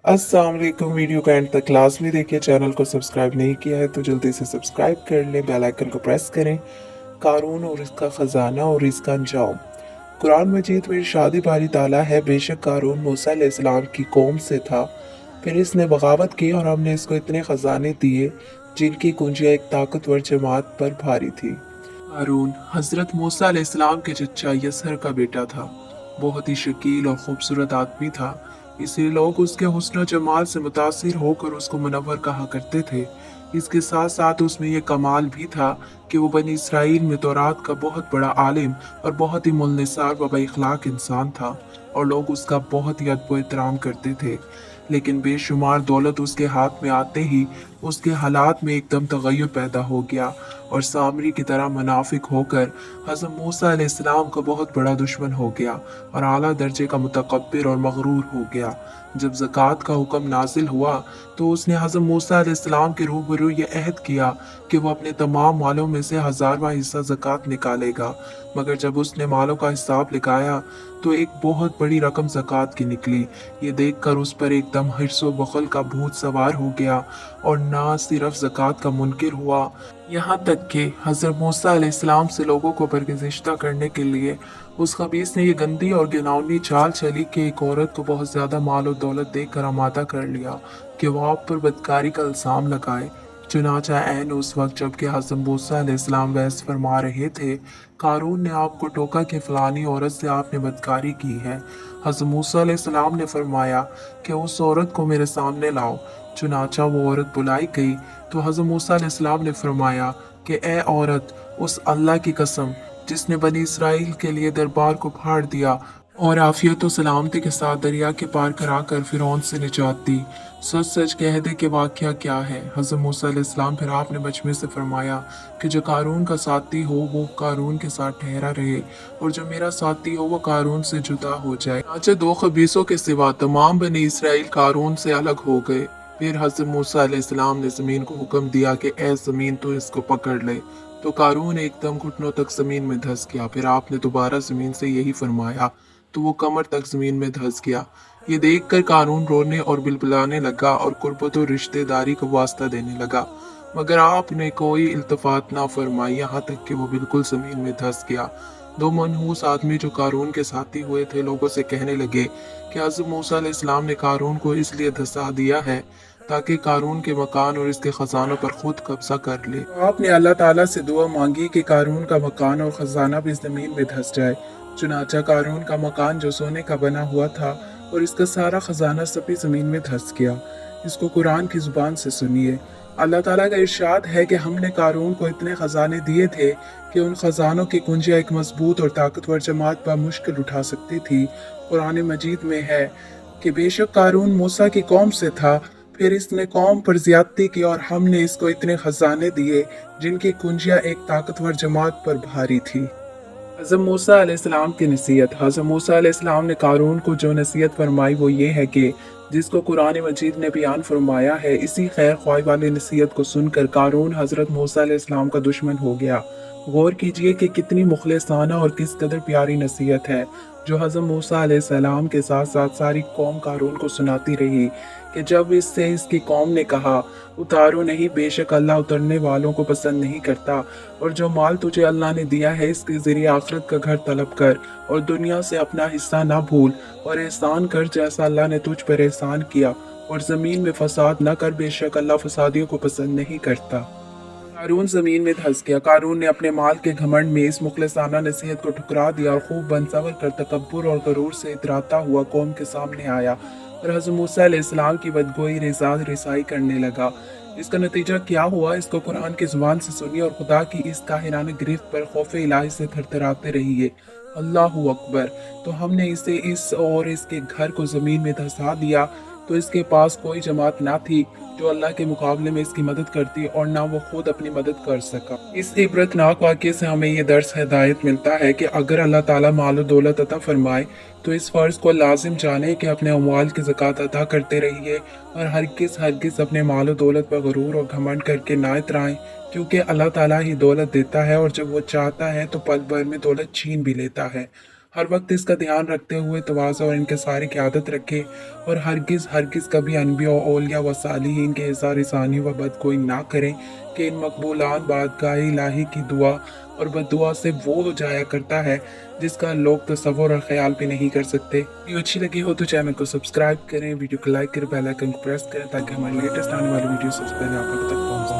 अस्सलाम वालेकुम। वीडियो का एंड तक लाजमी देखिए। चैनल को सब्सक्राइब नहीं किया है तो जल्दी से सब्सक्राइब कर लें, बेल आइकन को प्रेस करें। कारून और इसका खजाना और इसका अंजाम। कुरान मजीद में इरशाद बारी ताला है, बेशक कारून मूसा अलैहिस्सलाम की कौम से था, फिर इसने बगावत की और हमने इसको इतने खजाने दिए जिनकी कुंजियाँ एक ताकतवर जमात पर भारी थी। कारून हजरत मूसा अलैहिस्सलाम के चचा यसर का बेटा था। बहुत ही शकील और खूबसूरत आदमी था, इसलिए लोग उसके हुस्न जमाल से मुतासिर होकर उसको मुनव्वर कहा करते थे। इसके साथ साथ उसमें यह कमाल भी था कि वो बनी इसराइल में तौरात का बहुत बड़ा आलिम और बहुत ही मुल्निसार व बाइखलाक इंसान था, और लोग उसका बहुत ही अदब एहतराम करते थे। लेकिन बेशुमार दौलत उसके हाथ में आते ही उसके हालात में एकदम तगय्युर पैदा हो गया और सामरी की तरह मुनाफिक होकर हज़रत मूसा अलैहिस्सलाम का बहुत बड़ा दुश्मन हो गया और आला दर्जे का मुतकब्बिर और मगरूर हो गया। जब ज़कात का हुक्म नाजिल हुआ तो उसने हज़रत मूसा अलैहिस्सलाम के रूबरू ये अहद किया कि वो अपने तमाम मालों में से 1000वां हिस्सा ज़कात निकालेगा। मगर जब उसने मालों का हिसाब लगाया तो एक बहुत बड़ी रकम ज़कात की निकली। ये देखकर उस पर एकदम हिर्स व बख़ल का भूत सवार हो गया और ना सिर्फ ज़कात का मुनकिर हुआ, यहाँ तक कि हज़रत मूसा अलैहिस्सलाम से लोगों को बरगज़िश्ता करने के लिए उस खबीस ने ये गंदी और घिनौनी चाल चली कि एक औरत को बहुत ज़्यादा माल और दौलत देकर आमादा कर लिया कि वो आप पर बदकारी का इल्ज़ाम लगाए। चुनाचा ऐन उस वक्त जबकि हज़रत मूसा अलैहिस्सलाम बहस फरमा रहे थे, कारून ने आपको टोका कि फ़लानी औरत से आपने बदकारी की है। हज़रत मूसा अलैहिस्सलाम ने फरमाया कि उस औरत को मेरे सामने लाओ। चुनाचा वो औरत बुलाई गई तो हज़रत मूसा अलैहिस्सलाम ने फरमाया कि ए औरत, उस अल्लाह की कसम जिसने बनी इसराइल के लिए दरबार को फाड़ दिया और आफियत और सलामती के साथ दरिया के पार कराकर फिरौन से निजात दी, सच सच कह दे कि वाक़या क्या है। हज़रत मूसा अलैहिस्सलाम फिर आपने बचपन से फरमाया कि जो कारून का साथी हो वो कारून के साथ ठहरा रहे और जो मेरा साथी हो वो कारून से जुदा हो जाए। अच्छा, दो खबीसों के सिवा तमाम बनी इसराइल कारून से अलग हो गए। फिर हज़रत मूसा अलैहिस्सलाम ने ज़मीन को हुक्म दिया कि ए ज़मीन तो इसको पकड़ ले, तो कारून एकदम घुटनों तक ज़मीन में धंस गया। फिर आपने दोबारा ज़मीन से यही फरमाया तो वो कमर तक ज़मीन में धंस गया। ये देखकर कारून रोने और बिलबिलाने लगा और कुर्बत और रिश्तेदारी को वास्ता देने लगा, मगर आपने कोई इल्तफात ना फरमाई, यहाँ तक कि वो बिल्कुल ज़मीन में धंस गया। दो मनहूस आदमी जो कारून के साथी हुए थे लोगों से कहने लगे कि हज़रत मूसा अलैहिस्सलाम ने कारून को इसलिए धंसा दिया है ताकि कारून के मकान और इसके खजानों पर खुद कब्जा कर ले। तो आपने अल्लाह ताला से दुआ मांगी कि कारून का मकान और खजाना भी जमीन में धंस जाए। चुनाचा कारून का मकान जो सोने का बना हुआ था और इसका सारा खजाना सभी जमीन में धंस गया। इसको कुरान की जुबान से सुनिए। अल्लाह ताला का इरशाद है कि हमने कारून को इतने खजाने दिए थे कि उन खजानों की कुंजियाँ एक मजबूत और ताकतवर जमात पर मुश्किल उठा सकती थी। कुरान मजीद में है कि बेशक कारून मूसा की कौम से था, फिर इसने कौम पर ज्यादती की और हमने इसको इतने खजाने दिए जिनकी कुंजियाँ एक ताकतवर जमात पर भारी थी। हज़रत मूसा अलैहिस्सलाम की नसीहत। हज़रत मूसा अलैहिस्सलाम ने कारून को जो नसीहत फरमाई वो ये है कि जिसको कुरान मजीद ने बयान फरमाया है, इसी खैर ख्वाही वाली नसीहत को सुनकर कारून हज़रत मूसा अलैहिस्सलाम का दुश्मन हो गया। गौर कीजिए कि कितनी मुखलिसाना और किस कदर प्यारी नसीहत है जो हज़रत मूसा अलैहिस्सलाम के साथ साथ सारी कौम कारून को सुनाती रही कि जब इससे इसकी कौम ने कहा उतारो नहीं, बेशक अल्लाह उतरने वालों को पसंद नहीं करता, और जो माल तुझे अल्लाह ने दिया है इसके ज़रिए आखिरत का घर तलब कर और दुनिया से अपना हिस्सा ना भूल और एहसान कर जैसा अल्लाह ने तुझ पर एहसान किया, और ज़मीन में फसाद न कर, बेशक अल्लाह फसादियों को पसंद नहीं करता। कारून ज़मीन में धंस गया। कारून ने अपने माल के घमंड में इस मुखलिसाना नसीहत को ठुकरा दिया और खूब बनसवर कर तकब्बुर और गरूर से इतराता हुआ कौम के सामने आया और हज़रत मूसा अलैहिस्सलाम की बदगोई रिसाई करने लगा। इसका नतीजा क्या हुआ, इसको कुरान की जुबान से सुनिए और खुदा की इस काहिराना गिरफ्त पर खौफ इलाही से थरथराते रहिए। अल्लाहु अकबर। तो हमने इसे इस और इसके घर को ज़मीन में धंसा दिया तो इसके पास कोई जमात ना थी जो अल्लाह के मुकाबले में इसकी मदद करती और ना वो खुद अपनी मदद कर सका। इस इबरतनाक वाक़ये से हमें ये दर्स हिदायत मिलता है कि अगर अल्लाह ताला माल और दौलत अता फरमाए तो इस फ़र्ज़ को लाजिम जाने कि अपने अमवाल की ज़कात अदा करते रहिए और हरगिज़ अपने माल और दौलत पर गरूर और घमंड करके ना इतराएं, क्योंकि अल्लाह ताला ही दौलत देता है और जब वो चाहता है तो पल भर में दौलत छीन भी लेता है। हर वक्त इसका ध्यान रखते हुए तवाज़ु और इनकिसारी की आदत रखें और हरगिज़ कभी अनबिया औलिया व सालिहीन के इज़हार सानी व बदगोई ना करें कि इन मकबूलान बारगाह इलाही की दुआ और बद्दुआ से वो हो जाया करता है जिसका लोग तसव्वुर और ख्याल भी नहीं कर सकते। वीडियो अच्छी लगी हो तो चैनल को सब्सक्राइब करें, वीडियो को लाइक करें, बेल आइकन को प्रेस करें ताकि हमारी लेटेस्ट आने वाली वीडियो सबसे पहले आप तक पहुंचे।